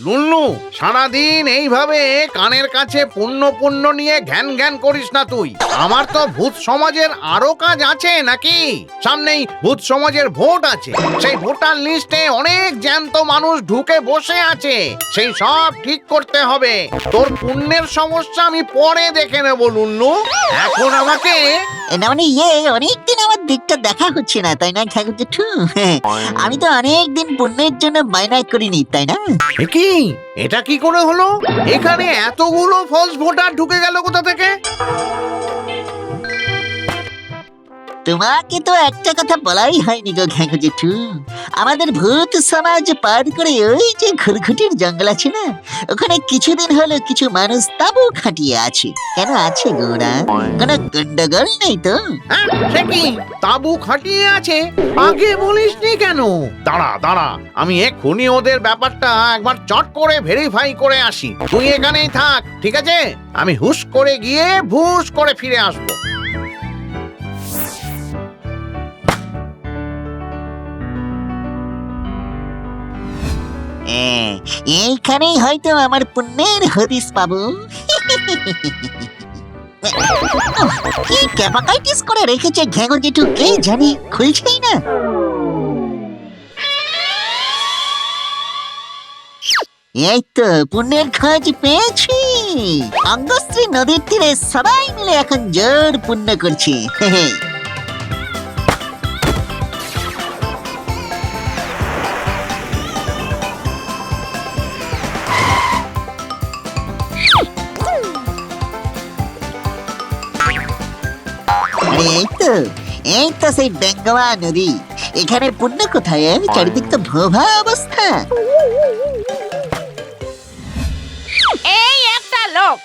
লুল্লু, সারাদিন এইভাবে কানের কাছে পুণ্য পুণ্য নিয়ে ঘ্যান ঘ্যান করিস না তুই। আমার তো ভূত সমাজের আরো কাজ আছে নাকি। সামনেই ভূত সমাজের ভোট আছে, সেই ভোটার লিস্টে অনেক জ্যান্ত মানুষ ঢুকে বসে আছে, সেই সব ঠিক করতে হবে। তোর পুণ্যের সমস্যা আমি পরে দেখে নেব লুল্লু, এখন আমাকে না মানে অনেকদিন আমার দিকটা দেখা হচ্ছে না, তাই না ঠাকুর জেঠু? আমি তো অনেকদিন পুণ্যের জন্য বায়না করিনি, তাই না? কি এটা কি করে হলো? এখানে এতগুলো ফলস ভোটার ঢুকে গেল কোথা থেকে? তোমাকে তো একটা কথা বলাই হয়নি গো ঠাকুর জেঠু। আমাদের ভূত সমাজ পার করে ওই যে ঘুরঘুটির জঙ্গল আছে না, ওখানে কিছুদিন হলো কিছু মানুষ তাবু খাটিয়ে আছে। কেন আছে গোড়া? কোনো গন্ডগোল নেই তো? সে কি তাবু খাটিয়ে আছে? আগে বলিসনি কেন? দাঁড়া দাঁড়া, আমি এক্ষুনি ওদের ব্যাপারটা একবার চট করে ভেরিফাই করে আসি। তুই এখানেই থাক, ঠিক আছে? আমি হুশ করে গিয়ে ভুস করে ফিরে আসবো। এইখানেই হয়তো আমার পুণ্যের হদিস পাবো। কি ক্যাপাকাইটিস করে রেখেছে ঘ্যাঙর জেঠু, কে জানি, খুলছেই না। এই তো পুণ্যের খোঁজ পেয়েছি। অঙ্গশ্রী নদীর তীরে সবাই মিলে এখন জোর পুণ্য করছে। এই তো সেই বেঙ্গোয়া নদী। এখানে পুণ্য কোথায়? চারিদিক তো ভোভা অবস্থা। এই একটা লোক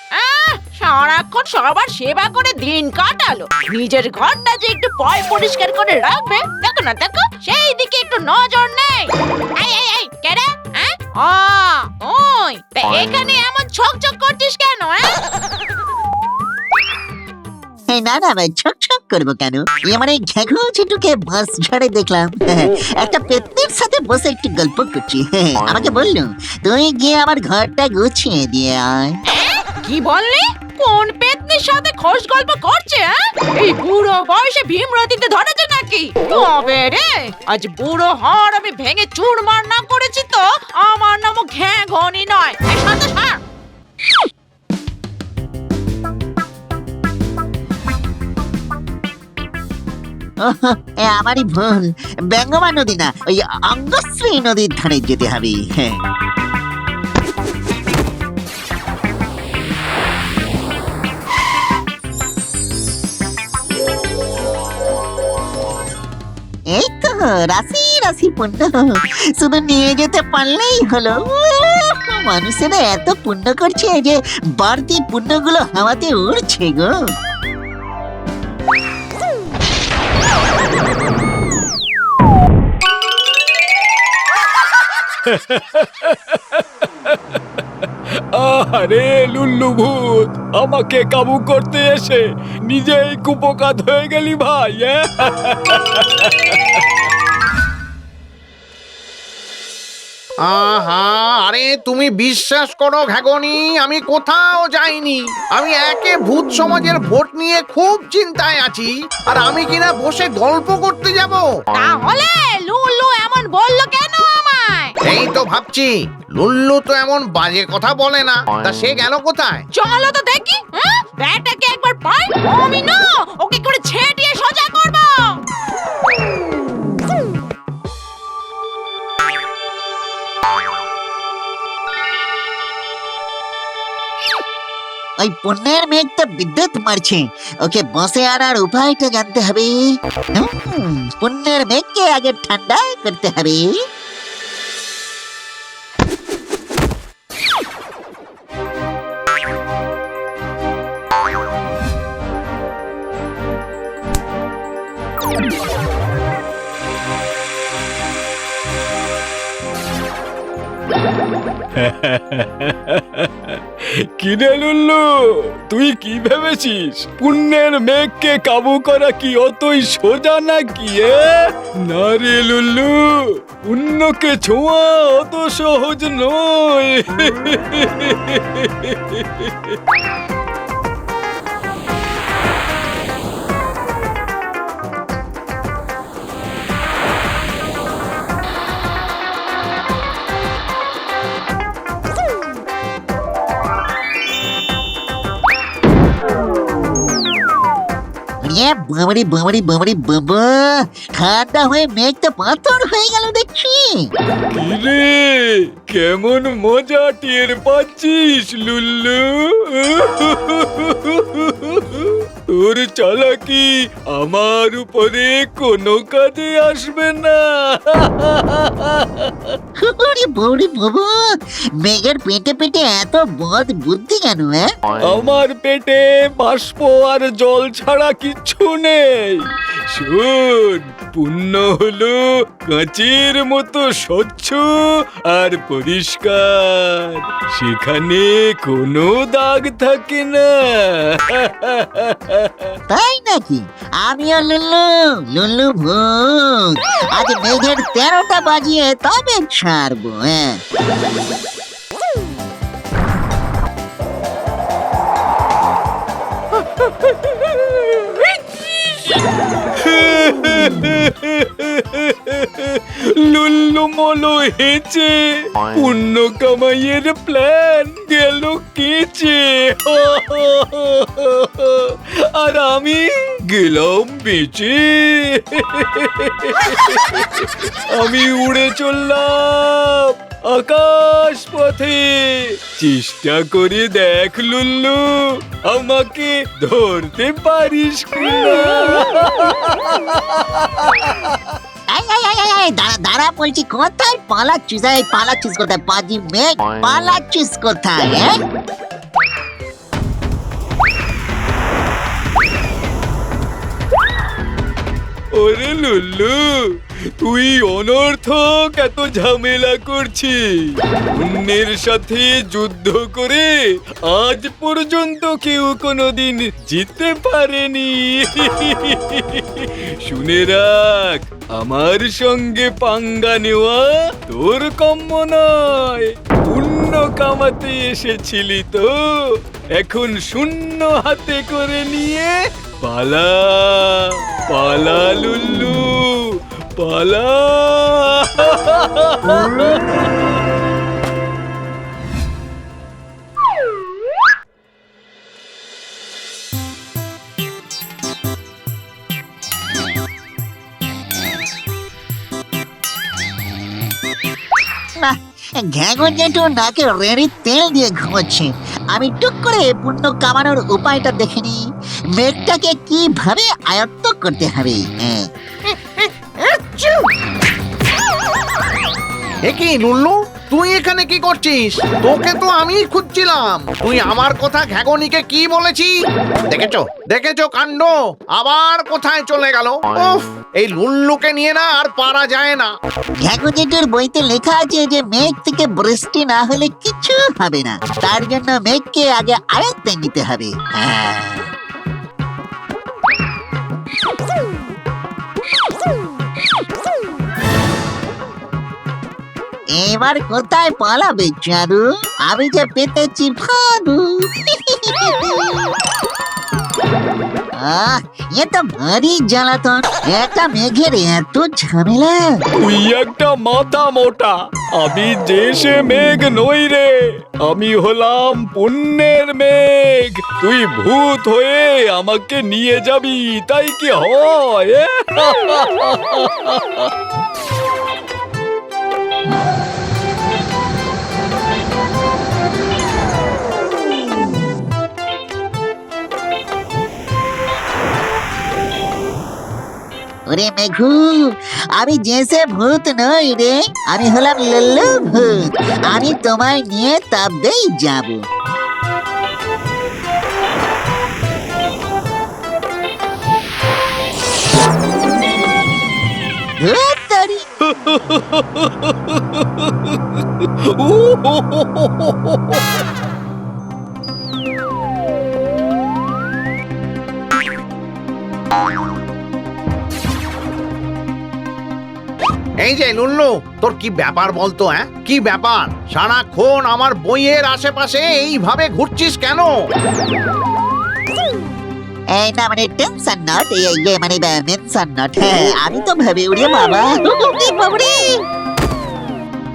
সারাক্ষণ সবার সেবা করে দিন কাটালো, নিজের ঘরটা যে একটু পয় পরিষ্কার করে রাখবে, দেখো না দেখো, সেই দিকে একটু নজর নেই। এই কেডা? ওই তা এখানে এমন ছকছক করছিস কেন? না না ভাই, ছক ছক করবো কেন? মানে ঘ্যাঘু ছেটুকে বাস ঝাড়ে দেখলাম একটা পেত্নির সাথে বসে একটু গল্প করছি। আমাকে বললো তুই গিয়ে আমার ঘরটা গুছিয়ে দিয়ে আয়। কি বললি? কোন পেতনির সাথে খোশ গল্প করছে? এই বুড়ো বয়সে ভীমরতিতে ধরেছে নাকি? তবে রে, আজ বুড়ো হর আমি ভেঙে চুরমার না করেছি তো আমার নামও ঘ্যাঘনি নয়। এই শান্ত সার। আমারই ভুল, বেঙ্গমা নদী না, ওই অঙ্গশ্রী নদীর ধারে যেতে হবে। এই তো রাশি রাশি পুণ্য, শুধু নিয়ে যেতে পারলেই হলো। মানুষেরা এত পুণ্য করছে যে বাড়তি পুণ্যগুলো হাওয়াতে উড়ছে গো। আরে লুল্লু ভূত, আমাকে কাবু করতে এসে নিজেই কুপোকাত হয়ে গেলি ভাই। আরে তুমি বিশ্বাস করো ঘ্যাগনি, আমি কোথাও যাইনি। আমি একে ভূত সমাজের ভোট নিয়ে খুব চিন্তায় আছি, আর আমি কিনা বসে গল্প করতে যাব। তাহলে লুল্লু এমন বললো কেন আমায়? এই তো ভাবছি, লুল্লু তো এমন বাজে কথা বলে না, তা সে গেল কোথায়? চলো তো দেখি। ব্যাটাকে একবার পাই, আমি না ওকে করে ছেটিয়ে সোজা করব। ওই পুণ্যের মেঘ তো বিদ্যুৎ মারছে, ওকে বসে আনার উপায়টা জানতে হবে। পুণ্যের মেঘকে আগে ঠান্ডা করতে হবে। কিরে লুল্লু, তুই কি ভেবেছিস পুণ্যের মেঘকে কাবু করা কি অতই সোজা নাকি? না রে লুল্লু, পুণ্যকে ছোঁয়া অত সহজ নয়। বাবারি বাবারি বাবারি বাবা, ঠান্ডা হয়ে মেঘটা পাথর হয়ে গেল দেখছি। কিরে, কেমন মজা টের পাচ্ছিস লুল্লু? তোর চালাকি আমার উপরে কোনো কাজে আসবে না। ওরে বাবারি বাবা, মেঘের পেটে পেটে এত বদ বুদ্ধি কেন? আমার পেটে বাষ্প আর জল ছাড়া কিচ্ছু নেই। শোন, পুণ্য হলো কাঁচের মতো স্বচ্ছ আর পরিষ্কার, সেখানে কোনো দাগ থাকে না। তাই নাকি? আমিও লুল্লু, লুল্লু ভূত। আজ মেঘের 13টা বাজিয়ে তবে ছাড়বো। লুল্লু মলো হেঁচে পুণ্য কামাইয়ের প্ল্যান গেল কেচে। আর আমি গেলাম বেঁচে। আমি উড়ে চললাম আকাশ পথে। চেষ্টা করে দেখ লুল্লু, আমাকে ধরতে পারিস কিনা। দাঁড়া বলছি, কোথায় পালাচ্ছিস? পালাচ্ছিস কোথায় পাজি মেঘ? পালাচ্ছিস কোথায়? ওরে লুল্লু, তুই অনর্থক এত ঝামেলা করছিস। পুণ্যের সাথে যুদ্ধ করে আজ পর্যন্ত কেউ কোনোদিন জিততে পারেনি। শুনে রাখ, আমার সঙ্গে পাঙ্গা নেওয়া তোর কম্য নয়। পুণ্য কামাতে এসেছিলি তো, এখন শূন্য হাতে করে নিয়ে পালা, পালা লুল্লু, পালা। ঘ্যাগো জেঠু নাকে রেড়ি তেল দিয়ে ঘুমোচ্ছে। আমি টুক করে পুণ্য কামানোর উপায়টা দেখে নি, মেঘটাকে কিভাবে আয়ত্ত করতে হবে। এ কি লুল্লু, তুই এখানে কি করছিস? তোকে তো আমি খুঁজছিলাম। তুই আমার কথা ঘ্যাগনিকে কি বলেছি? দেখেছো দেখেছো কাণ্ড, আবার কোথায় চলে গেল। উফ, এই লুল্লুকে নিয়ে না আর পারা যায় না। ঘ্যাগো জেঠুর বইতে লেখা আছে যে মেঘ থেকে বৃষ্টি না হলে কিছু হবে না, তার জন্য মেঘকে আগে আয়ত্তে নিতে হবে। এবার কোথায় পালাবে চারু? আমি যে পেতেছি ফাদু। এ তো ভারী জ্বালাতন, একটা মেঘের এত ঝামেলা। তুই একটা মাথা মোটা, আমি যে সে মেঘ নই রে। আমি হলাম পুণ্যের মেঘ। তুই ভূত হয়ে আমাকে নিয়ে যাবি, তাই কি হয়? ওরে মেঘু, আমি জেসে ভূত নই রে, আমি হলাম লল্লু ভূত। আমি তোমায় নিয়ে তবেই যাব। ধুত্তরি। এই যে লুল্লু, তোর কি ব্যাপার বলতো? কি ব্যাপার? সারাক্ষণ আমার বইয়ের আশেপাশে এইভাবে ঘুরছিস কেন? এই না মানে টেনশন নট, ইয়ে মানে মেনশন নট। হ্যাঁ আমি তো ভেবে উড়িয়ে বাবা বাবরে।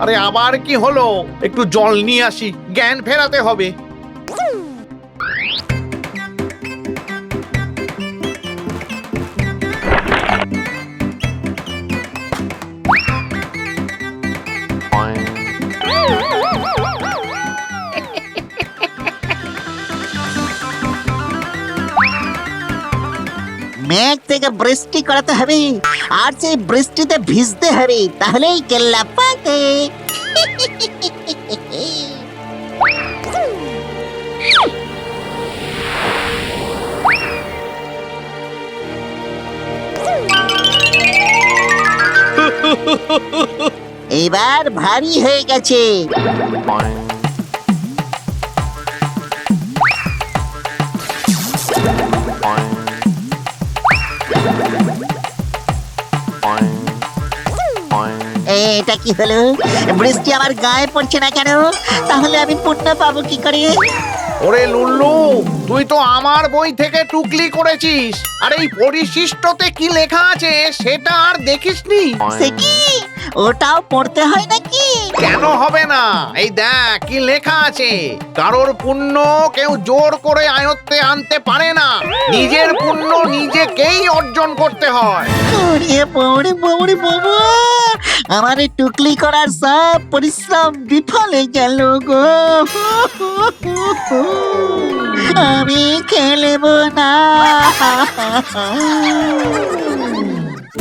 আরে আবার কি হলো? একটু জল নিয়ে আসি, জ্ঞান ফেরাতে হবে। মেঘ থেকে বৃষ্টি করাতে হবে, আর সেই বৃষ্টিতে ভিজতে হবে, তাহলেই কেল্লা পাকে। এবার ভারী হয়ে গেছে। এটা কি হলো? বৃষ্টি আমার গায়ে পড়ছে না কেন? তাহলে আমি পুণ্য পাবো কি করে? ওরে লুল্লু, তুই তো আমার বই থেকে টুকলি করেছিস, আর এই পরিশিষ্টতে কি লেখা আছে সেটা আর দেখিসনি? সে কি? ওটাও পড়তে হয় নাকি? কেন হবে না? এই দেখ কি লেখা আছে। কারোর পুণ্য কেউ জোর করে আয়ত্তে আনতে পারে না, নিজের পুণ্য নিজেকেই অর্জন করতে হয়। ওরে বাবারে বাবারে বাবা, আমার এই টুকলি করার সব পরিশ্রম বিফলে গেল গো। আমি খেলবো না।